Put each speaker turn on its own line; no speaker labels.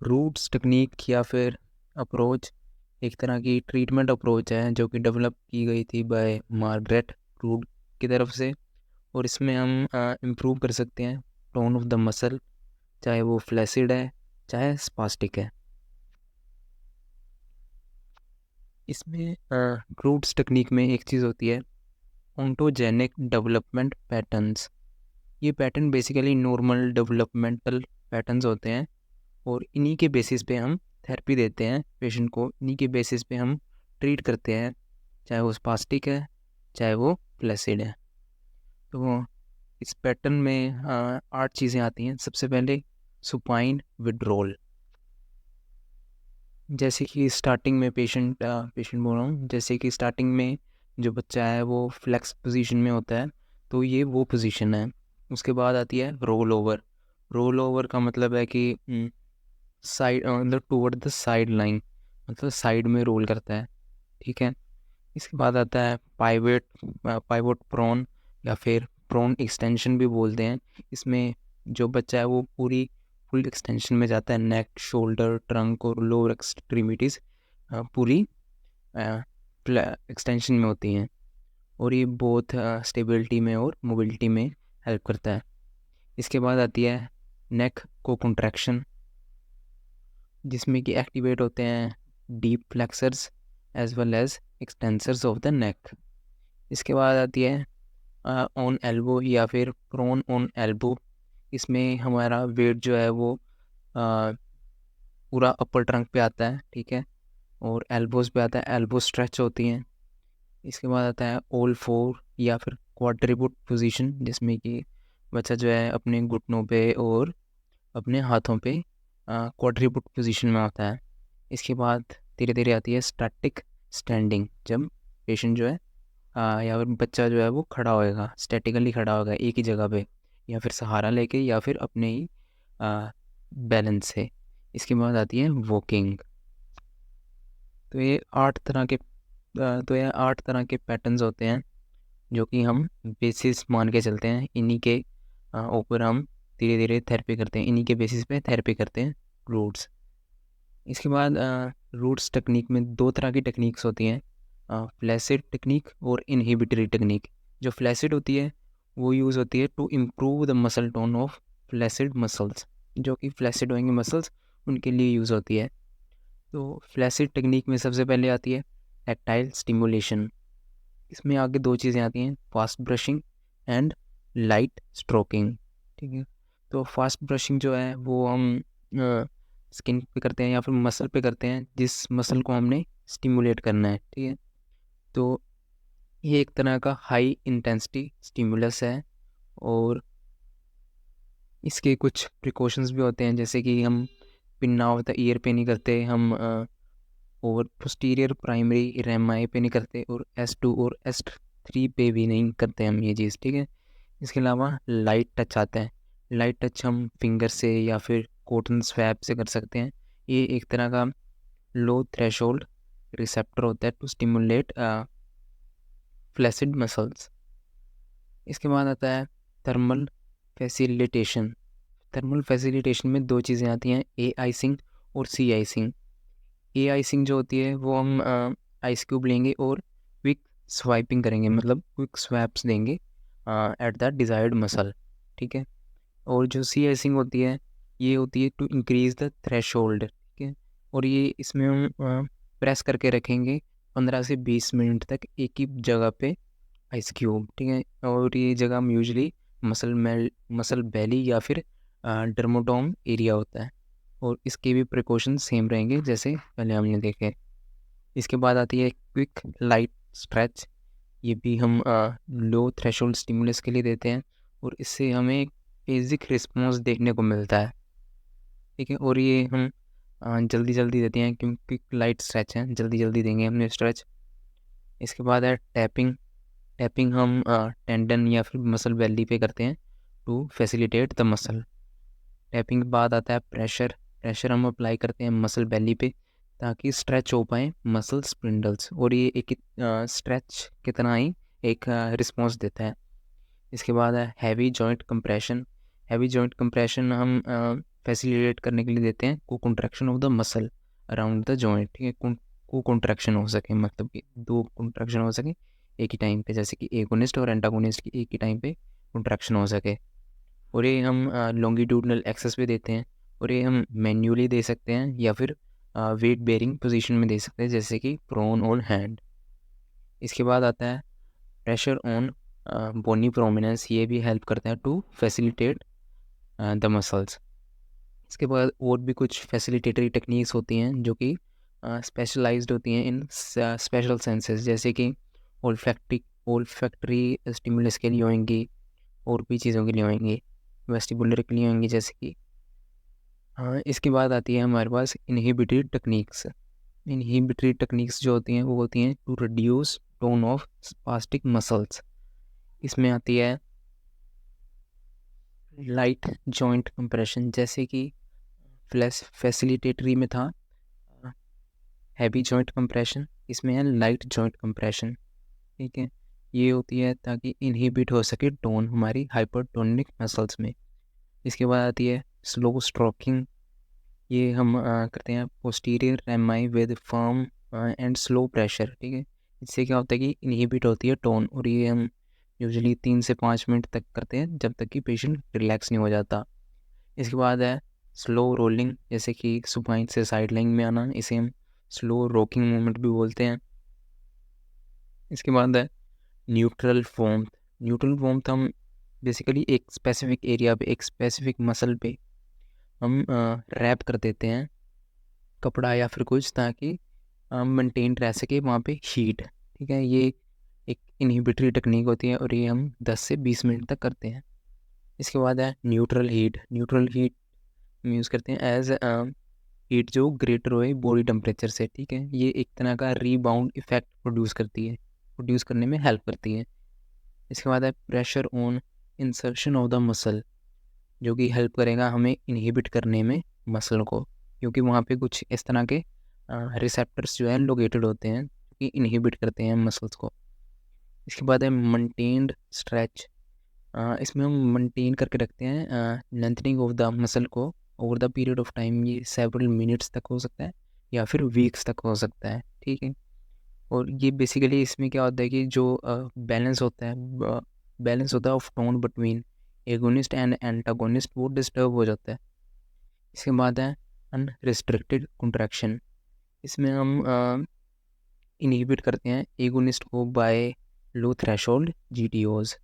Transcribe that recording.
Roots technique या फिर approach एक तरह की ट्रीटमेंट अप्रोच है जो कि डेवलप की गई थी बाय मार्गरेट रूट की तरफ से। और इसमें हम इम्प्रूव कर सकते हैं टोन ऑफ द मसल, चाहे वो फ्लैसिड है चाहे स्पास्टिक है। इसमें रूट्स टेक्निक में एक चीज़ होती है ओंटोजेनिक डेवलपमेंट पैटर्न्स। ये pattern basically normal developmental patterns होते हैं और इन्हीं के बेसिस पे हम थेरेपी देते हैं पेशेंट को, इन्हीं के बेसिस पे हम ट्रीट करते हैं, चाहे वो स्पास्टिक है चाहे वो फ्लैसिड है। तो इस पैटर्न में 8 चीज़ें आती हैं। सबसे पहले सुपाइन विड्रॉल। जैसे कि स्टार्टिंग में पेशेंट बोल रहा हूँ, जैसे कि स्टार्टिंग में जो बच्चा है वो फ्लेक्स पोजीशन में होता है, तो ये वो पोजीशन है। उसके बाद आती है रोल ओवर। रोल ओवर का मतलब है कि साइड मतलब टूवर्ड द साइड लाइन, मतलब साइड में रोल करता है, ठीक है। इसके बाद आता है पाइवोट प्रोन या फिर प्रोन एक्सटेंशन भी बोलते हैं। इसमें जो बच्चा है वो पूरी फुल एक्सटेंशन में जाता है, नेक, शोल्डर, ट्रंक और लोअर एक्सट्रीमिटीज़ पूरी एक्सटेंशन में होती हैं और ये बहुत स्टेबिलिटी में और मोबिलिटी में हेल्प करता है। इसके बाद आती है नेक को कॉन्ट्रैक्शन, जिसमें कि एक्टिवेट होते हैं deep flexors as well as extensors of the neck. इसके बाद आती है ऑन एल्बो या फिर प्रोन ऑन एल्बो। इसमें हमारा वेट जो है वो पूरा अपर ट्रंक पे आता है, ठीक है, और एल्बोज पे आता है, एल्बो स्ट्रेच होती हैं। इसके बाद आता है ऑल फोर या फिर क्वाड्रिपुट पोजीशन, जिसमें कि बच्चा जो है अपने घुटनों पे और अपने हाथों पे क्वाड्रिपुट पोजीशन में आता है। इसके बाद धीरे धीरे आती है स्टैटिक स्टैंडिंग, जब पेशेंट जो है या फिर बच्चा जो है वो खड़ा होएगा, स्टैटिकली खड़ा होगा एक ही जगह पे, या फिर सहारा लेके या फिर अपने ही बैलेंस से। इसके बाद आती है वॉकिंग। तो ये 8 तरह के पैटर्न्स होते हैं जो कि हम बेसिस मान के चलते हैं, इन्हीं के ऊपर हम धीरे धीरे थेरेपी करते हैं, इन्हीं के बेसिस पे थेरेपी करते हैं रूट्स। इसके बाद रूट्स टेक्निक में 2 तरह की टेक्निक्स होती हैं, फ्लैसिड टेक्निक और इनहिबिटरी टेक्निक। जो फ्लैसिड होती है वो यूज़ होती है to improve the muscle tone of flaccid muscles, जो कि फ्लैसिड होंगे मसल्स उनके लिए यूज़ होती है। तो फ्लैसिड टेक्निक में सबसे पहले आती है टैक्टाइल स्टिमुलेशन। इसमें आगे 2 चीज़ें आती हैं, fast brushing and light stroking, ठीक है। तो फास्ट ब्रशिंग जो है वो हम स्किन पे करते हैं या फिर मसल पे करते हैं जिस मसल को हमने स्टिमुलेट करना है, ठीक है। तो ये एक तरह का हाई इंटेंसिटी स्टिमुलस है और इसके कुछ प्रिकॉशंस भी होते हैं, जैसे कि हम पिन ऑफ द ईयर पे नहीं करते, हम और पोस्टीरियर प्राइमरी रेमाई पे नहीं करते, और S2 और S3 पे भी नहीं करते हम ये चीज़, ठीक है। इसके अलावा लाइट टच आता है। लाइट टच हम फिंगर से या फिर कॉटन स्वैप से कर सकते हैं। ये एक तरह का लो थ्रेशोल्ड रिसेप्टर होता है टू स्टिमुलेट फ्लैसिड मसल्स। इसके बाद आता है थर्मल फैसिलिटेशन। थर्मल फैसिलिटेशन में 2 चीज़ें आती हैं, ए आइसिंग और सी आइसिंग। ए आइसिंग जो होती है वो हम आइस क्यूब लेंगे और क्विक स्वाइपिंग करेंगे, मतलब क्विक स्वैप्स देंगे एट द डिज़ायर्ड मसल, ठीक है। और जो सी आइसिंग होती है ये होती है टू इंक्रीज़ द थ्रेशोल्ड, ठीक है। और ये इसमें हम प्रेस करके रखेंगे 15 से 20 मिनट तक एक ही जगह पे आइस क्यूब, ठीक है। और ये जगह हम यूजुअली मसल बेली या फिर डर्मोटोम एरिया होता है, और इसके भी प्रिकॉशन सेम रहेंगे जैसे पहले हमने देखे। इसके बाद आती है क्विक लाइट स्ट्रेच। ये भी हम लो थ्रेशोल्ड स्टिमुलस के लिए देते हैं और इससे हमें एक बेसिक रिस्पॉन्स देखने को मिलता है, ठीक है। और ये हम जल्दी जल्दी देते हैं क्योंकि लाइट स्ट्रेच है, जल्दी जल्दी देंगे हमने स्ट्रेच। इसके बाद है टैपिंग। टैपिंग हम टेंडन या फिर मसल बेली पे करते हैं to facilitate the muscle. Tapping के बाद आता है प्रेशर। प्रेशर हम अप्लाई करते हैं मसल बेली पे ताकि स्ट्रेच हो पाए मसल स्पिंडल्स, और ये एक स्ट्रेच की तरह ही एक रिस्पॉन्स देता है। इसके बाद है heavy joint compression. Heavy joint compression हम फैसिलिटेट करने के लिए देते हैं को contraction of the muscle around the joint, ठीक है। को कॉन्ट्रैक्शन हो सके, मतलब कि दो कॉन्ट्रैक्शन हो सके एक ही टाइम पे, जैसे कि एगोनिस्ट और एंटागोनिस्ट की एक ही टाइम पे कॉन्ट्रैक्शन हो सके। और ये हम लॉन्गिट्यूडनल एक्सेस पे देते हैं, और ये हम मैन्युअली दे सकते हैं या फिर वेट बेयरिंग पोजीशन में दे सकते हैं, जैसे कि प्रोन और हैंड। इसके बाद आता है प्रेशर ऑन बोनी प्रोमिनेंस, ये भी हेल्प करता है टू फैसिलिटेट द मसल्स। इसके बाद और भी कुछ फैसिलिटेटरी टेक्निक्स होती हैं जो कि स्पेशलाइज्ड होती हैं इन स्पेशल सेंसेस, जैसे कि ओल्फैक्टरी स्टिमुलस के लिए होंगी, और भी चीज़ों के लिए होंगी, वेस्टिबुलर के लिए होंगी, जैसे कि इसके बाद आती है हमारे पास इनहिबिटरी टेक्निक्स। इनहिबिटरी टेक्निक्स जो होती हैं वो होती हैं to reduce tone of spastic muscles. इसमें आती है लाइट जॉइंट कंप्रेशन, जैसे कि फैसिलिटेटरी में था हैवी जॉइंट कंप्रेशन, इसमें है लाइट जॉइंट कंप्रेशन, ठीक है। ये होती है ताकि इनहिबिट हो सके टोन हमारी हाइपरटोनिक मसल्स में। इसके बाद आती है स्लो स्ट्रोकिंग, ये हम करते हैं posterior MI with firm and slow pressure, ठीक है। इससे क्या होता है कि इनहिबिट होती है टोन, और ये हम यूजुअली 3 से 5 मिनट तक करते हैं जब तक कि पेशेंट रिलैक्स नहीं हो जाता। इसके बाद है स्लो रोलिंग, जैसे कि सुपाइन से साइड लाइन में आना, इसे हम स्लो रॉकिंग मूवमेंट भी बोलते हैं। इसके बाद है न्यूट्रल वॉर्मथ। न्यूट्रल वॉर्मथ हम बेसिकली एक स्पेसिफिक एरिया पे, एक स्पेसिफिक मसल पे हम रैप कर देते हैं कपड़ा या फिर कुछ, ताकि मेंटेन रह सके वहाँ पे हीट, ठीक है। ये एक इनहिबिटरी टेक्निक होती है और ये हम 10 से 20 मिनट तक करते हैं। इसके बाद है न्यूट्रल हीट। न्यूट्रल हीट हम यूज़ करते हैं एज हीट जो ग्रेटर होए बॉडी टेम्परेचर से, ठीक है। ये एक तरह का रीबाउंड इफेक्ट प्रोड्यूस करने में हेल्प करती है। इसके बाद है pressure on insertion of the muscle, जो कि हेल्प करेगा हमें इनहिबिट करने में मसल को, क्योंकि वहाँ पे कुछ इस तरह के रिसेप्टर्स जो है लोकेटेड होते हैं कि इनहिबिट करते हैं मसल्स को। इसके बाद है मेंटेन्ड स्ट्रेच। इसमें हम मेंटेन करके रखते हैं लेंथनिंग ऑफ द मसल को over the period of time. ये सेवरल मिनट्स तक हो सकता है या फिर वीक्स तक हो सकता है, ठीक है। और ये बेसिकली इसमें क्या होता है कि जो बैलेंस होता है of tone between agonist and antagonist, वो डिस्टर्ब हो जाता है। इसके बाद है अनरिस्ट्रिक्टेड कॉन्ट्रैक्शन। इसमें हम इनहिबिट करते हैं एगोनिस्ट को बाय लो थ्रेशोल्ड जीटीओज,